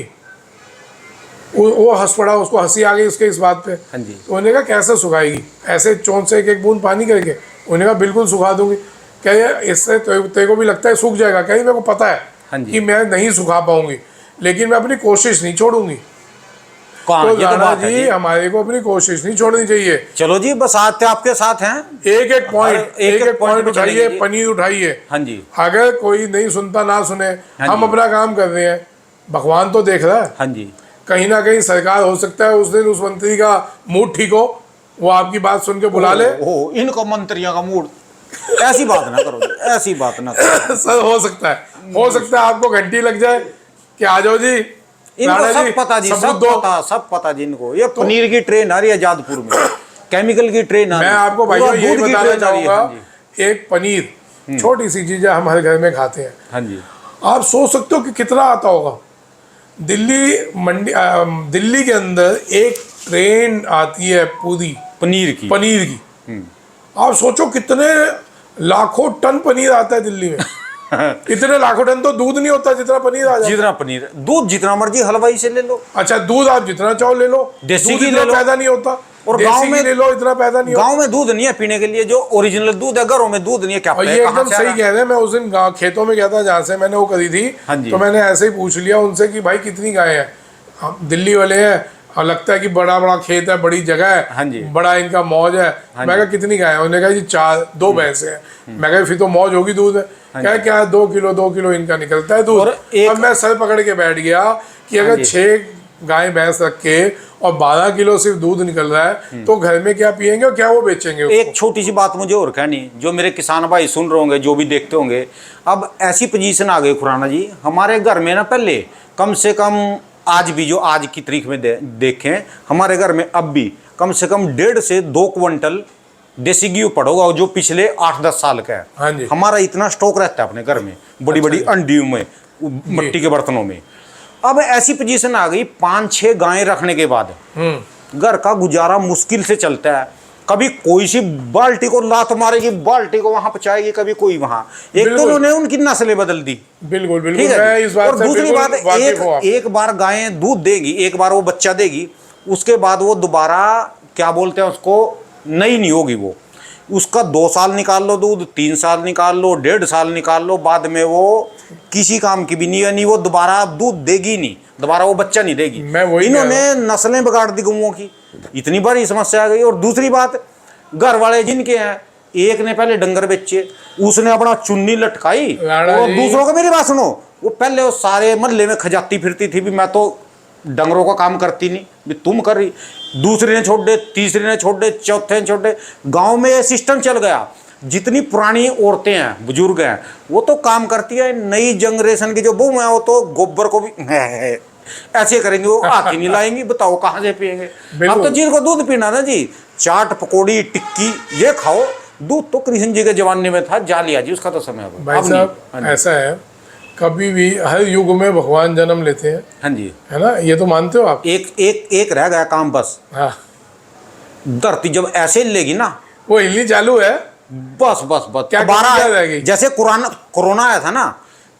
वो हंस पड़ा, उसको हंसी आ गई उसके इस बात पे।
हाँ जी,
तो उन्होंने कहा कैसे सुखाएगी, ऐसे चोंच से एक एक बूंद पानी करके? उन्होंने कहा बिल्कुल सुखा दूंगी। कहे इससे तेरे को भी लगता है सूख जाएगा? कहीं मेरे को पता है
हाँ जी,
कि मैं नहीं सुखा पाऊंगी, लेकिन मैं अपनी कोशिश नहीं छोड़ूंगी।
कौन
तो
ये तो
राणा
बात है
जी
जी।
हमारे को अपनी कोशिश नहीं छोड़नी चाहिए।
चलो जी, बस आज तो आपके साथ हैं।
एक एक पॉइंट, एक एक पॉइंट
पे
उठाइए,
चलेंगे।
पनीर उठाइए।
हाँ जी,
अगर कोई नहीं सुनता ना सुने,
हाँ
हम
जी,
अपना काम कर रहे हैं, भगवान तो देख रहा है।
हाँ जी,
कहीं ना कहीं सरकार हो सकता है उस दिन उस मंत्री का मूड ठीक हो, वो आपकी बात सुन के बुला ले।
ओ इनको मंत्रियों का मूड, ऐसी बात ना करो, ऐसी बात ना करो।
सर हो सकता है आपको घंटी लग जाए कि आ जाओ जी,
इनको
राणा
सब पता जी, सब पता जी इनको। ये पनीर की ट्रेन आ रही है आजादपुर में, केमिकल की ट्रेन आ रही
मैं
है।
आपको भाइयों
पूरा
यही
दूध की
बताना
ट्रेन आ रही है।
चाहूंगा,
हाँ जी,
एक पनीर छोटी सी चीज है, हम हर घर में खाते हैं।
हाँ जी,
आप सोच सकते हो कि कितना आता होगा। दिल्ली के अंदर एक ट्रेन आती है पूरी
पनीर की।
आप सोचो कितने लाखों टन पनीर आता है दिल्ली में। इतने लाखों टन तो दूध नहीं होता जितना पनीर आ जाता है।
जितना पनीर, दूध जितना मर्जी हलवाई से ले लो।
अच्छा, दूध आप जितना चाहो ले लो,
देसी
दूध
घी
इतना
ले लो।
पैदा नहीं होता,
और
देसी
गांव
घी
में
ले लो, इतना पैदा नहीं होता।
गांव में दूध नहीं है पीने के लिए, जो ओरिजिनल दूध है, घरों में दूध नहीं है। क्या
और
पता
ये
है कहाँ
एकदम
से आ
सही
रहा है।
कह रहे हैं। मैं उस दिन गाँव खेतों में गया था जहाँ से मैंने वो करी थी,
हाँ जी।
तो मैंने ऐसे ही पूछ लिया उनसे कि भाई कितनी गाय है। हम दिल्ली वाले हैं और लगता है कि बड़ा बड़ा खेत है, बड़ी जगह है,
हाँ जी।
बड़ा इनका मौज है। मैं कहा कितनी गाय है? उन्होंने कहा जी 2 भैंसे हैं। मैं कहा फिर तो मौज होगी दूध में। क्या 2 किलो इनका निकलता है दूध। अब मैं सर पकड़ के बैठ गया कि अगर 6 गाय भैंस रख के और 12 किलो सिर्फ दूध निकल रहा है तो घर में क्या पियेंगे और क्या वो बेचेंगे उसको?
एक छोटी सी बात मुझे और कहनी, जो मेरे किसान भाई सुन रहे होंगे, जो भी देखते होंगे, अब ऐसी पोजीशन आ गई खुराना जी, हमारे घर में ना पहले कम से कम, आज भी जो आज की तारीख में देखें, हमारे घर में अब भी कम से कम 1.5 से 2 क्विंटल देसी घी पड़ा होगा, जो पिछले 8-10 साल का है।
हाँ जी।
हमारा इतना स्टॉक रहता है अपने घर में, बड़ी बड़ी अंडियों में, मिट्टी के बर्तनों में। अब ऐसी पोजीशन आ गई, 5-6 गायें रखने के बाद घर का गुजारा मुश्किल से चलता है। कभी कोई सी बाल्टी को लात मारेगी, बाल्टी को वहां पहुंचाएगी, कभी कोई वहां। एक तो उन्होंने उनकी नस्लें बदल दी।
बिल्कुल
ठीक
बिल्कुल,
है
मैं
जी?
इस बात
और
से
दूसरी
बिल्कुल
बात,
वाकिफ हूं।
एक बार गायें दूध देगी, एक बार वो बच्चा देगी, उसके बाद वो दोबारा क्या बोलते हैं उसको, नहीं होगी वो। उसका 2 साल निकाल लो दूध, 3 साल निकाल लो, 1.5 साल निकाल लो, बाद में वो किसी काम की भी नहीं है, नहीं वो दोबारा दूध देगी नहीं, दोबारा वो बच्चा नहीं देगी।
मैं वही
इन्होंने नस्लें बिगाड़ दी गऊओं की, इतनी बड़ी समस्या आ गई। और दूसरी बात, घर वाले जिनके हैं, एक ने पहले डंगर बेचे, उसने अपना चुन्नी लटकाई और दूसरों को, मेरी बात सुनो, वो पहले वो सारे मोहल्ले में खजाती फिरती थी भी मैं तो डंगरों का काम करती नहीं, भी तुम कर रही। दूसरे ने छोड़ दे, तीसरे ने छोड़ दे, चौथे ने छोड़ दे। गांव में ये सिस्टम चल गया, जितनी पुरानी औरतें हैं, बुजुर्ग हैं, वो तो काम करती है। नई जनरेशन की जो बहू है, वो तो गोबर को भी ऐसे करेंगे, वो हाथ ही नहीं लाएंगी। बताओ कहाँ से पियेंगे? अब तो जिनको दूध पीना ना जी, चाट पकौड़ी टिक्की ये खाओ। दूध तो कृष्ण जी के जमाने में था, जा लिया जी, उसका तो समय अब
भाई साहब ऐसा है, कभी भी हर युग में भगवान जन्म लेते हैं।
हाँ जी,
है ना, ये तो मानते हो आप?
एक रह गया काम बस।
हाँ,
धरती जब ऐसे लेगी ना,
वो हिलनी चालू है।
बस बस बस
क्या
दोबारा
क्या रहेगी?
जैसे कोरोना आया था ना,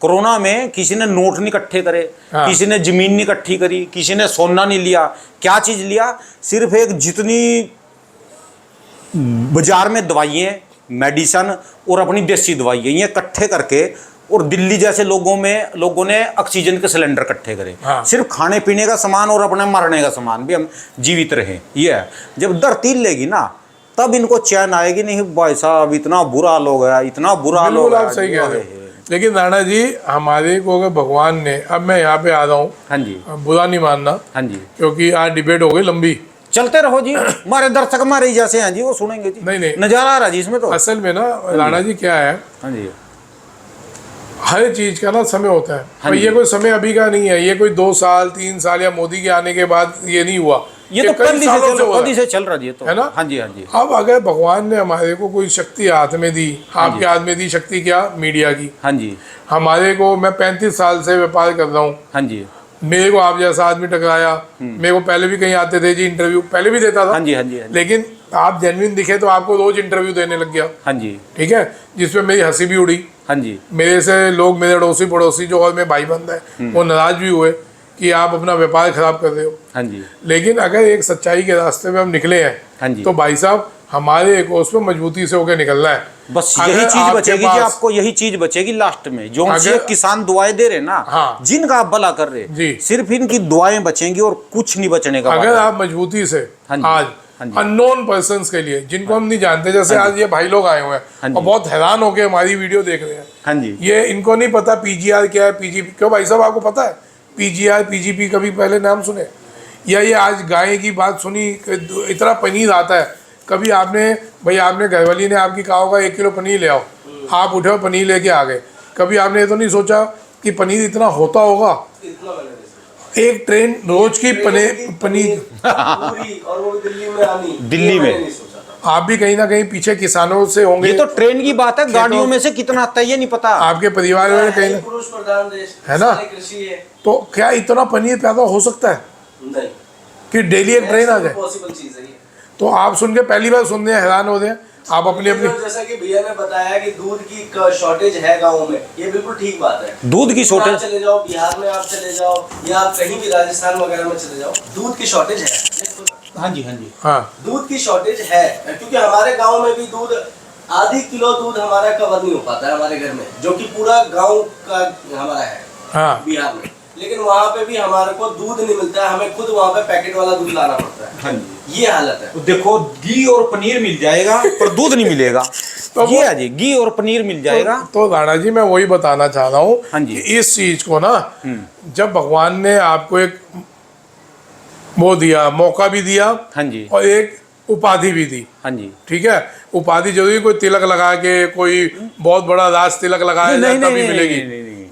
कोरोना में किसी ने नोट नहीं इकट्ठे करे,
हाँ।
किसी ने जमीन नहीं इकट्ठी करी, किसी ने सोना नहीं लिया। क्या चीज लिया? सिर्फ एक जितनी बाजार में दवाइयाँ, मेडिसन और अपनी देसी दवाइयाँ, ये इकट्ठे करके, और दिल्ली जैसे लोगों ने ऑक्सीजन के सिलेंडर इकट्ठे करे।
हाँ।
सिर्फ खाने पीने का सामान और अपने मरने का सामान भी हम जीवित रहें। ये है, जब धरती लेगी ना, तब इनको चैन आएगी। नहीं भाई साहब, इतना बुरा हाल हो गया, इतना बुरा हाल हो गया।
आप सही कह रहे हो। लेकिन राणा जी, हमारे को अगर भगवान ने, अब मैं यहाँ पे आ रहा हूँ,
हाँ जी,
बुरा नहीं मानना,
हाँ जी,
क्योंकि आज डिबेट हो गई लंबी।
चलते रहो जी, हमारे दर्शक हमारे ही जैसे हैं जी, वो सुनेंगे जी।
नहीं।
नजारा आ रहा जी इसमें तो।
असल में ना राणा जी क्या है,
हाँ जी,
हर चीज का ना समय होता है।
हाँ
और
जी।
ये कोई समय अभी का नहीं है, ये कोई 2 साल 3 साल या मोदी के आने के बाद ये नहीं हुआ,
ये तो
कई सालों से हो रहा
कदी से चल रहा जी, तो
है ना।
हाँ जी, हाँ जी।
अब अगर भगवान ने हमारे को कोई शक्ति हाथ में दी, आपके हाथ में दी शक्ति, क्या? मीडिया की।
हाँ जी,
हमारे को, मैं 35 साल से व्यापार कर रहा हूँ,
हाँ जी,
मेरे को आप जैसा आदमी टकराया, मेरे को पहले भी कहीं आते थे जी, इंटरव्यू पहले भी देता था।
हाँ जी, हाँ जी, हाँ जी,
लेकिन आप जेन्युइन दिखे तो आपको रोज इंटरव्यू देने लग गया।
हाँ जी,
ठीक है, जिसमें मेरी हंसी भी उड़ी।
हाँ जी,
मेरे से लोग, मेरे अड़ोसी पड़ोसी जो और मेरे भाई बंद है, वो नाराज भी हुए कि आप अपना व्यापार खराब कर रहे हो।
हाँ जी,
लेकिन अगर एक सच्चाई के रास्ते में हम निकले हैं,
हाँ जी,
तो भाई साहब हमारे एक उसमें मजबूती से होकर निकलना है।
बस
अगर
यही चीज
आपके
बचेगी जी,
पास-
आपको यही चीज बचेगी लास्ट में, जो
अगर-
हमसे किसान दुआएं दे रहे ना,
हाँ।
जिनका आप भला कर रहे,
जी।
सिर्फ इनकी दुआएं बचेंगी और कुछ नहीं बचने का।
अगर आप मजबूती से
हाँ जी,
आज
हाँ जी,
अननोन पर्सन्स के लिए, जिनको हम नहीं जानते, जैसे
हाँ
आज ये भाई लोग आए हुए
हाँ
हैं
जी।
और बहुत हैरान होकर हमारी वीडियो देख रहे हैं,
हाँ जी,
ये इनको नहीं पता पीजीआर क्या है, पीजी क्यों? भाई साहब आपको पता है पीजीआर पीजीपी कभी पहले नाम सुने? या ये आज गाय की बात सुनी? इतना पनीर आता है, कभी आपने भाई आपने घरवाली ने आपकी कहा होगा 1 किलो पनीर ले आओ, आप उठे और पनीर लेके आ गए, कभी आपने ये तो नहीं सोचा कि पनीर इतना होता होगा? एक ट्रेन रोज की पनीर
और वो दिल्ली में आनी,
दिल्ली में
आप भी कहीं ना कहीं पीछे किसानों से होंगे।
ये तो ट्रेन की बात है, गाड़ियों में से कितना आता है ये नहीं पता।
आपके परिवार में कहीं ना
पुरुष प्रधान देश
है ना,
सारी कृषि है।
तो क्या इतना पनीर पैदा हो सकता है
नहीं,
कि डेली एक ट्रेन आ जाए?
पॉसिबल चीज है ये।
तो आप सुन के पहली बार सुनने हैरान हो रहे हैं आप अपनी अपनी।
जैसा कि भैया ने बताया कि दूध की शॉर्टेज है गाँव में, ये बिल्कुल ठीक बात है।
दूध की
आप
शॉर्टेज,
चले जाओ बिहार में, आप चले जाओ या आप कहीं भी राजस्थान वगैरह में चले जाओ, दूध की शॉर्टेज है।
हाँ जी हाँ जी,
हाँ
दूध की शॉर्टेज है, क्योंकि हमारे गांव में भी दूध आधी किलो दूध हमारा कवर नहीं हो पाता है हमारे घर में, जो कि पूरा गांव का हमारा है
हाँ
बिहार में। लेकिन वहाँ पे भी हमारे को दूध नहीं मिलता है, हमें खुद वहाँ पे पैकेट वाला दूध लाना पड़ता है।
हाँ जी,
ये हालत है।
तो देखो घी और पनीर मिल जाएगा पर दूध नहीं मिलेगा।
तो
ये है जी, घी और पनीर मिल जाएगा।
तो राणा जी मैं वही बताना चाह रहा हूँ
हाँ जी।
कि इस चीज को ना, जब भगवान ने आपको एक वो दिया, मौका भी दिया
हाँ जी
और एक उपाधि भी दी,
हाँ जी,
ठीक है, उपाधि जरूरी कोई तिलक लगा के कोई बहुत बड़ा राज तिलक लगाया जाए तभी मिलेगी।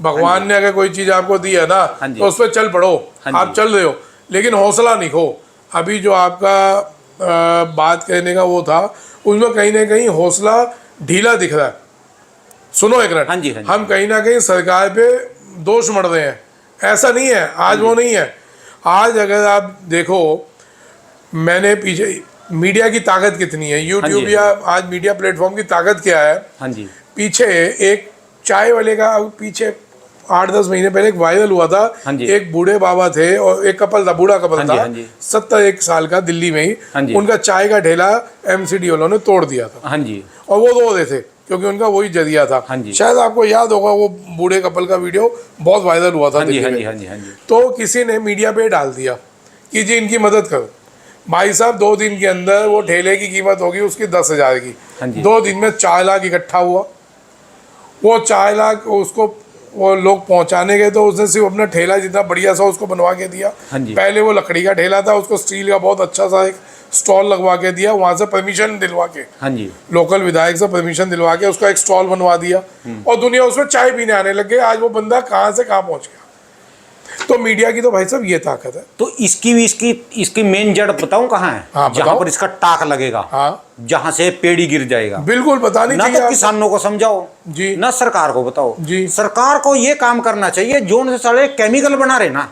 भगवान ने अगर कोई चीज आपको दी है ना
हाँ जी।
तो उस पर चल पड़ो,
हाँ जी।
आप चल रहे हो, लेकिन हौसला नहीं खो। अभी जो आपका बात कहने का वो था, उसमें कहीं ना कहीं हौसला ढीला दिख रहा है। सुनो एक मिनट,
हाँ जी, हाँ जी।
हम कहीं ना कहीं सरकार पे दोष मढ़ रहे हैं, ऐसा नहीं है, आज वो नहीं है। आज अगर आप देखो, मैंने पीछे मीडिया की ताकत कितनी है, यूट्यूब या आज मीडिया प्लेटफॉर्म की ताकत क्या है।
हाँ जी,
पीछे एक चाय वाले का, पीछे 8-10 महीने पहले एक वायरल हुआ था।
हाँ जी।
एक बूढ़े बाबा थे और एक कपल था, बूढ़ा कपल
हाँ
था,
जी, हाँ जी।
71 साल का, दिल्ली में
हाँ
ही।
जी।
उनका चाय का ठेला एमसीडी वालों ने तोड़ दिया था
हाँ जी,
और वो रो रहे थे क्योंकि उनका वही जरिया था।
हाँ जी।
शायद आपको याद होगा वो बूढ़े कपल का वीडियो बहुत वायरल हुआ था
हाँ जी,
दिल्ली
हाँ जी,
में।
हाँ जी, हाँ जी।
तो किसी ने मीडिया पे डाल दिया कि जी इनकी मदद करो। भाई साहब 2 दिन के अंदर वो ठेले की कीमत होगी उसकी 10,000 की।
हाँ जी।
2 दिन में 4 लाख इकट्ठा हुआ। वो 4 लाख उसको वो लोग पहुंचाने गए तो उसने सिर्फ अपना ठेला जितना बढ़िया सा उसको बनवा के दिया।
हाँ जी।
पहले वो लकड़ी का ठेला था, उसको स्टील का बहुत अच्छा सा एक स्टॉल लगवा के दिया, वहां से परमिशन दिलवा के,
हाँ जी,
लोकल विधायक से परमिशन दिलवा के उसका एक स्टॉल बनवा दिया और दुनिया उसमें चाय पीने आने लग गई। आज वो बंदा कहाँ से कहाँ पहुंच गया। तो मीडिया की तो भाई साहब ये ताकत है।
तो इसकी मेन जड़ बताऊं कहाँ है?
हाँ,
जहां
बताओ।
पर इसका टाक लगेगा,
हाँ
जहां से पेड़ी गिर जाएगा।
बिल्कुल पता नहीं
ना
चाहिए
तो
आपको।
किसानों को समझाओ
जी।
ना सरकार को बताओ।
जी।
सरकार को ये काम करना चाहिए, जो से सारे केमिकल बना रहे ना,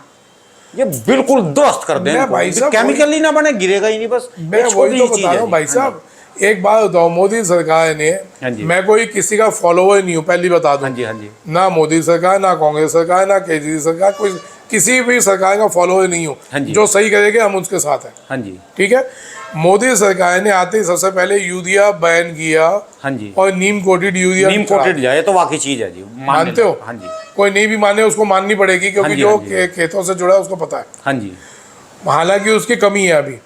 ये बिल्कुल ध्वस्त कर दें।
मैं भाई साहब
केमिकल ही ना बने, गिरेगा ही नहीं। बस
मैं
एक छोटी
वही तो
सी चीज
बता
है
रहा हूँ
जी।
भाई
हाँ
साहब, एक बात बताओ, मोदी सरकार
हाँ
ने,
जी।
मैं कोई किसी का फॉलोवर नहीं हूँ, पहली बता दूं।
हाँ जी, हाँ जी,
ना मोदी सरकार, ना कांग्रेस सरकार, ना केजरीवाल सरकार, कोई किसी भी सरकार का फॉलोवर नहीं हूँ।
हाँ जी।
जो सही करेंगे हम उसके साथ हैं,
हाँ जी,
ठीक है। मोदी सरकार ने आते ही सबसे पहले यूरिया बैन किया
हाँ जी।
और नीम कोटेड यूरिया
नीम कोटेड जाए तो वाकई चीज है जी,
मानते हो?
हाँ जी,
कोई नहीं भी माने उसको माननी पड़ेगी, क्योंकि
हाँ जी,
जो
हाँ जी।
खेतों से जुड़ा है उसको पता है।
हाँ जी,
हालांकि उसकी कमी है अभी,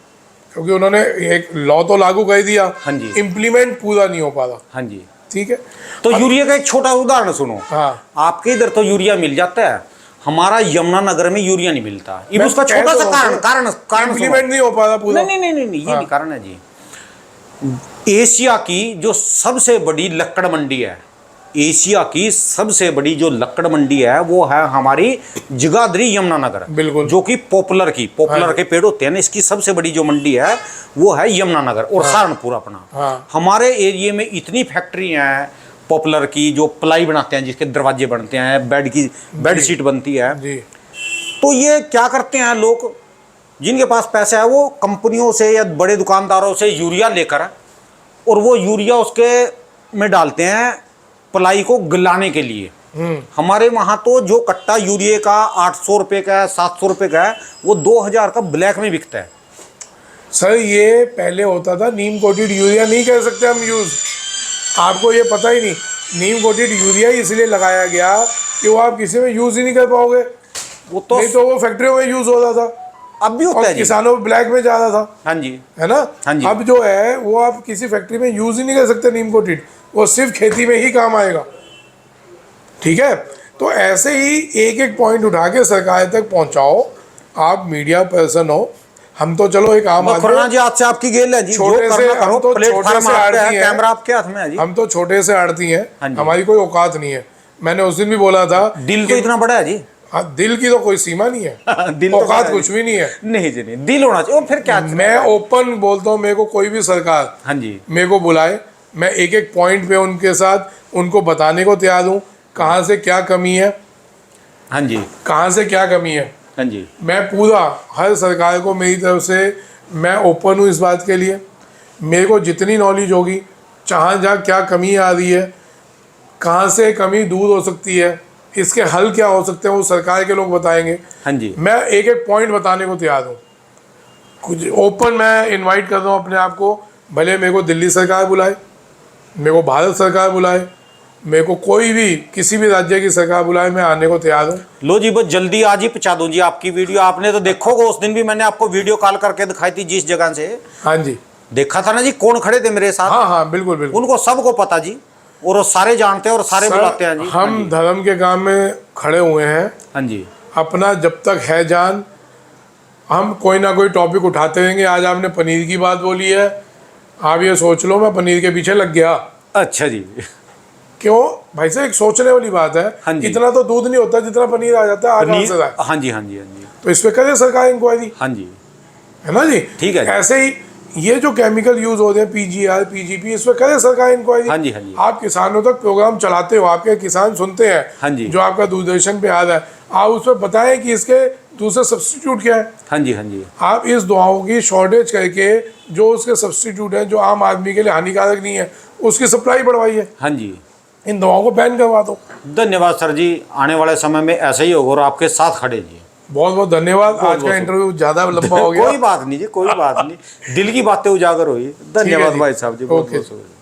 क्योंकि उन्होंने एक लॉ तो लागू कर दिया,
हाँ जी।
इम्प्लीमेंट पूरा नहीं हो पा रहा,
हाँ जी।
ठीक है।
तो यूरिया का एक छोटा उदाहरण सुनो।
हाँ
आपके इधर तो यूरिया मिल जाता है, हमारा यमुनानगर में यूरिया नहीं मिलता। ये
मैं
उसका
कह
छोटा
तो
सा
रहा
कारण
हूँ,
कारण कारण
इम्प्लीमेंट
सुनो।
नहीं हो पा रहा पूरा।
नहीं नहीं नहीं नहीं, ये
हाँ।
भी कारण है जी। एशिया की जो सबसे बड़ी लक्कड़ मंडी है, एशिया की सबसे बड़ी जो लक्कड़ मंडी है वो है हमारी जगाधरी यमुनानगर।
बिल्कुल।
जो कि पॉपुलर
हाँ।
के पेड़ होते हैं ना, इसकी सबसे बड़ी जो मंडी है वो है यमुनानगर और सहारनपुर अपना।
हाँ।
हमारे एरिया में इतनी फैक्ट्री हैं पॉपुलर की, जो प्लाई बनाते हैं, जिसके दरवाजे बनते हैं, बेड शीट बनती है।
जी।
तो ये क्या करते हैं लोग, जिनके पास पैसा है वो कंपनियों से या बड़े दुकानदारों से यूरिया लेकर, और वो यूरिया उसके में डालते हैं प्लाई को गलाने के लिए। हमारे वहाँ तो जो कट्टा यूरिया का 800 रुपये का है, 700 रुपये का है, वो 2000 का ब्लैक में बिकता है।
सर ये पहले होता था, नीम कोटेड यूरिया नहीं कह सकते हम यूज, आपको ये पता ही नहीं। नीम कोटेड यूरिया इसलिए लगाया गया कि वो आप किसी में यूज ही नहीं कर पाओगे,
वो तो
नहीं तो वो फैक्ट्रियों में यूज होता था
अब भी होता
और
है जी।
किसानों में ब्लैक में जा रहा था,
हाँ जी,
है ना।
हाँ जी।
अब जो है वो आप किसी फैक्ट्री में यूज ही नहीं कर सकते नीम कोटेड, वो सिर्फ खेती में ही काम आएगा, ठीक है। तो ऐसे ही एक एक पॉइंट उठा के सरकार तक पहुंचाओ। आप मीडिया पर्सन हो, हम तो चलो एक आम
खुराना
आदमी,
जी आज से आपकी गेल है जी,
छोटे
जो
से
करना
हम
करो,
तो
प्लेटफार्म
छोटे से
आपका है,
आड़ती हैं।
कैमरा आपके हाथ में है जी।
हम तो छोटे से आड़ती
हाँ
हैं,
जी।
हमारी कोई औकात नहीं है। मैंने उस दिन भी बोला था
दिल तो
कि
इतना बड़ा है जी।
हाँ, दिल की तो कोई सीमा नहीं है,
दिल तो बड़ा
औकात
है
कुछ
जी।
भी नहीं है।
नहीं जी नहीं, दिल होना चाहिए। और फिर क्या
मैं ओपन बोलता हूँ, मेरे को कोई भी सरकार
हाँ जी
मेरे को बुलाए, मैं एक एक पॉइंट पे उनके साथ उनको बताने को तैयार हूँ कहाँ से क्या कमी है,
हाँ जी
कहाँ से क्या कमी है।
हाँ जी
मैं पूरा हर सरकार को मेरी तरफ से मैं ओपन हूँ इस बात के लिए। मेरे को जितनी नॉलेज होगी, जहाँ जहाँ क्या कमी आ रही है, कहाँ से कमी दूर हो सकती है, इसके हल क्या हो सकते हैं, वो सरकार के लोग बताएंगे।
हाँ जी
मैं एक एक पॉइंट बताने को तैयार हूँ। कुछ ओपन मैं इनवाइट कर रहा हूँ अपने आप को, भले मेरे को दिल्ली सरकार बुलाए, मेरे को भारत सरकार बुलाए, मेरे को कोई भी किसी भी राज्य की सरकार बुलाए, मैं आने को तैयार हूँ।
लो जी, बस जल्दी आज ही पहुंचा दूं जी आपकी वीडियो। आपने तो देखोगे, उस दिन भी मैंने आपको वीडियो कॉल करके दिखाई थी जिस जगह से।
हाँ जी,
देखा था ना जी, कौन खड़े थे मेरे साथ।
हाँ हाँ, बिल्कुल बिल्कुल।
उनको सबको पता जी, और वो सारे जानते हैं और सारे बुलाते हैं जी। हाँ
हम
जी।
धर्म के काम में खड़े हुए हैं।
हाँ जी
अपना जब तक है जान, हम कोई ना कोई टॉपिक उठाते रहेंगे। आज आपने पनीर की बात बोली है, आप ये सोच लो मैं पनीर के पीछे लग गया।
अच्छा जी।
क्यों भाई साहब, एक सोचने वाली बात है।
हाँ जी।
इतना तो दूध नहीं होता जितना पनीर आ जाता है, आज से।
हाँ जी हाँ जी हाँ जी
तो इस पे करे सरकार इंक्वायरी,
हाँ जी।
है ना जी।
ठीक है जी।
ऐसे ही ये जो केमिकल यूज होते हैं, पीजीआर पीजीपी, इस पे करे सरकार इंक्वायरी।
हाँ जी हाँ जी
आप किसानों तक प्रोग्राम चलाते हो, आपके किसान सुनते हैं।
हाँ जी।
जो आपका दूरदर्शन पे आ रहा है, आप उस पर बताएं कि इसके दूसरे सब्स्टिट्यूट क्या है।
हाँ जी हाँ जी
आप इस दवाओं की शॉर्टेज करके जो उसके सब्स्टिट्यूट है, जो आम आदमी के लिए हानिकारक नहीं है, उसकी सप्लाई बढ़वाइए।
हाँ जी।
इन दवाओं को बैन करवा दो।
धन्यवाद सर जी, आने वाले समय में ऐसा ही होगा और आपके साथ खड़े जी।
बहुत बहुत धन्यवाद। आज का इंटरव्यू ज़्यादा लंबा हो गया।
कोई बात नहीं जी, कोई बात नहीं, दिल की बातें उजागर हुई। धन्यवाद
जी।
भाई साहब जी, बहुत
ओके।
बहुत शुक्रिया।